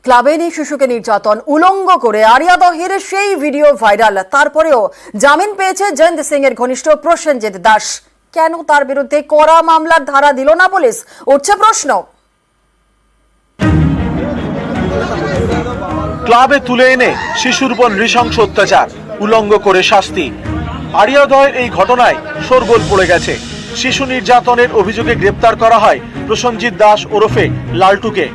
ক্লাবে নিয়ে শিশুকে নির্যাতন উলঙ্গ করে আরিয়া দহির সেই ভিডিও ভাইরাল। তারপরেও জামিন পেয়েছে জয়ন্ত সিং এর ঘনিষ্ঠ প্রসেনজিৎ দাস। কেন তার বিরুদ্ধে কড়া মামলার ধারা দিল না পুলিশ, উঠছে প্রশ্ন। ক্লাবে তুলে এনে শিশুর উপর নৃশংস অত্যাচার, উলঙ্গ করে শাস্তি। আরিয়াদহের এই ঘটনায় শোরগোল পড়ে গেছে। শিশু নির্যাতনের অভিযোগে গ্রেপ্তার করা হয় প্রসেনজিৎ দাস ওরফে লালটুকে।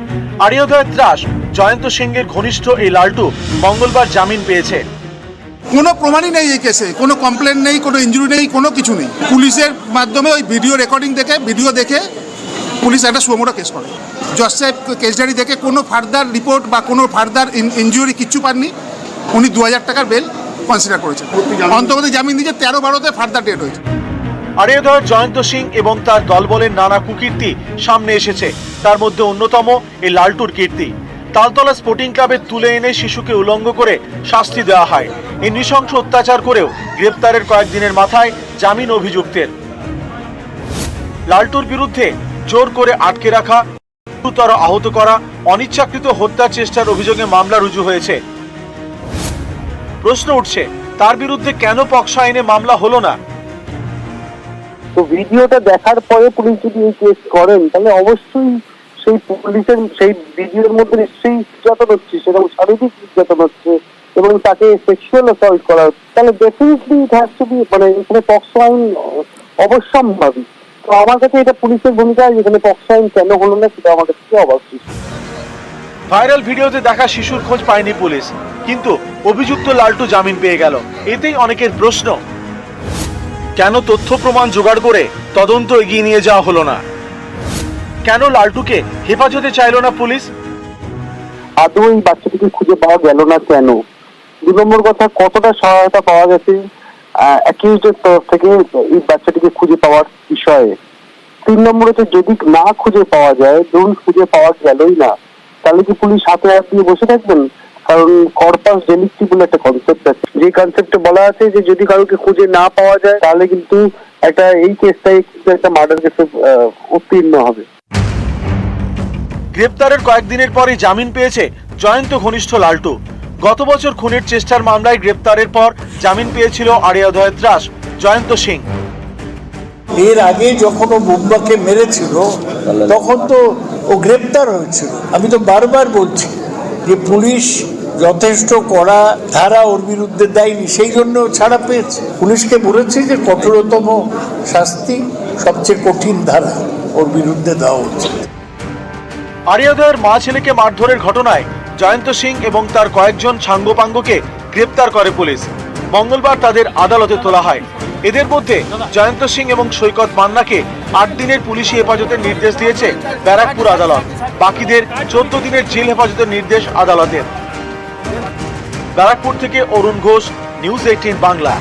আরিয়াদহের ত্রাস জয়ন্ত সিং এর ঘনিষ্ঠ এই লালটু মঙ্গলবার জামিন পেয়েছে। কোনো প্রমাণই নেই এই কেসে, কোনো কমপ্লেন নেই, কোনো ইনজুরি নেই, কোনো কিছু নেই। পুলিশের মাধ্যমে ওই ভিডিও রেকর্ডিং দেখে, ভিডিও দেখে পুলিশ একটা সুমোটো কেস করে। জজ সাহেব কেস ডায়েরি দেখে কোনো ফার্দার রিপোর্ট বা কোনো ফার্দার ইনজুরি কিচ্ছু পাননি। উনি 2000 টাকার বেল কনসিডার করেছেন। অন্তর্বর্তী জামিন দিয়েছে 13-12-তে ফার্দার ডেট হয়েছে। আরিয়াদহের জয়ন্ত সিং এবং তার দলবলের নানা কুকীর্তি সামনে এসেছে। তার মধ্যে অন্যতম এই লালটুর কীর্তি। তালতলা স্পোর্টিং ক্লাবে তুলে এনে শিশুকে উলঙ্গ করে শাস্তি দেওয়া হয়। এই নৃশংস অত্যাচার করেও গ্রেপ্তারের কয়েকদিনের মাথায় জামিন অভিযুক্তের। লালটুর বিরুদ্ধে জোর করে আটকে রাখা, গুরুতর আহত করা, অনিচ্ছাকৃত হত্যার চেষ্টার অভিযোগে মামলা রুজু হয়েছে। প্রশ্ন উঠছে, তার বিরুদ্ধে কেন পক্সো আইনে মামলা হলো না? তো ভিডিওটা দেখার পরে পুলিশ যদি এই কেস করেন তাহলে অবশ্যই সেই পুলিশের সেই ভিডিওর মধ্যে নিশ্চয়ই নির্যাতন হচ্ছে, সেরকম শারীরিক নির্যাতন হচ্ছে এবং তাকে সেক্সুয়াল অ্যাসল্ট করা হচ্ছে, তাহলে definitely it has to be, মানে এখানে পক্সো আইন অবশ্যম্ভাবী। তো আমার কাছে এটা পুলিশের ভূমিকা, যেখানে পক্সো আইন কেন হলো না সেটা আমার কাছে অবাক। ভাইরাল ভিডিওতে দেখা শিশুর খোঁজ পায়নি পুলিশ, কিন্তু অভিযুক্ত লালটু জামিন পেয়ে গেল। এতেই অনেকের প্রশ্ন, কেন তথ্য প্রমাণ জোগাড় করে তদন্ত এগিয়ে নিয়ে যাওয়া হলো না? কেন লালটুকে হেফাজতে চাইল না পুলিশ? আদৌ এই বাচ্চাটিকে খুঁজে পাওয়া গেল না কেন? 2 নম্বর কথা, কতটা সহায়তা পাওয়া গেছে অ্যাকিউজের তরফ থেকে এই বাচ্চাটিকে খুঁজে পাওয়ার বিষয়ে? 3 নম্বর হচ্ছে, যদি না খুঁজে পাওয়া যায়, ধরুন খুঁজে পাওয়া গেলই না, তাহলে কি পুলিশ হাতে হাত দিয়ে বসে থাকবেন? কারণ কর্পাস ডেলিক্টি বলে একটা কনসেপ্ট আছে, যে কনসেপ্টে বলা আছে যে যদি কারোকে খুঁজে না পাওয়া যায় তাহলে কিন্তু এই কেসটাই একটা মার্ডার কেসে উত্তীর্ণ হবে। গ্রেপ্তারের কয়েকদিনের পরই জামিন পেয়েছে জয়ন্ত ঘনিষ্ঠ লালটু। গত বছর খুনের চেষ্টার মামলায় গ্রেপ্তারের পর জামিন পেয়েছিল আরিয়াদহের ত্রাস জয়ন্ত সিং। এর আগে যখন ও বুম্বাকে মেরেছিল তখন তো ও গ্রেপ্তার হয়েছিল। আমি তো বারবার বলছি যে পুলিশ যথেষ্ট কড়া ধারা ওর বিরুদ্ধে দেয়নি, সেই জন্য ছাড়া পেয়েছে। পুলিশকে বলেছে যে কঠোরতম শাস্তি, সবচেয়ে কঠিন ধারা ওর বিরুদ্ধে দেওয়া উচিত। আরিয়াদহের মা ছেলেকে মারধরের ঘটনায় জয়ন্ত সিং এবং তার কয়েকজন সাঙ্গপাঙ্গকে গ্রেপ্তার করে পুলিশ। মঙ্গলবার তাদের আদালতে তোলা হয়। এদের মধ্যে জয়ন্ত সিং এবং সৈকত মান্নাকে 8 দিনের পুলিশি হেফাজতের নির্দেশ দিয়েছে ব্যারাকপুর আদালত। বাকিদের 14 দিনের জেল হেফাজতের নির্দেশ আদালতের। ব্যারাকপুর থেকে অরুণ ঘোষ, নিউজ 18 বাংলা।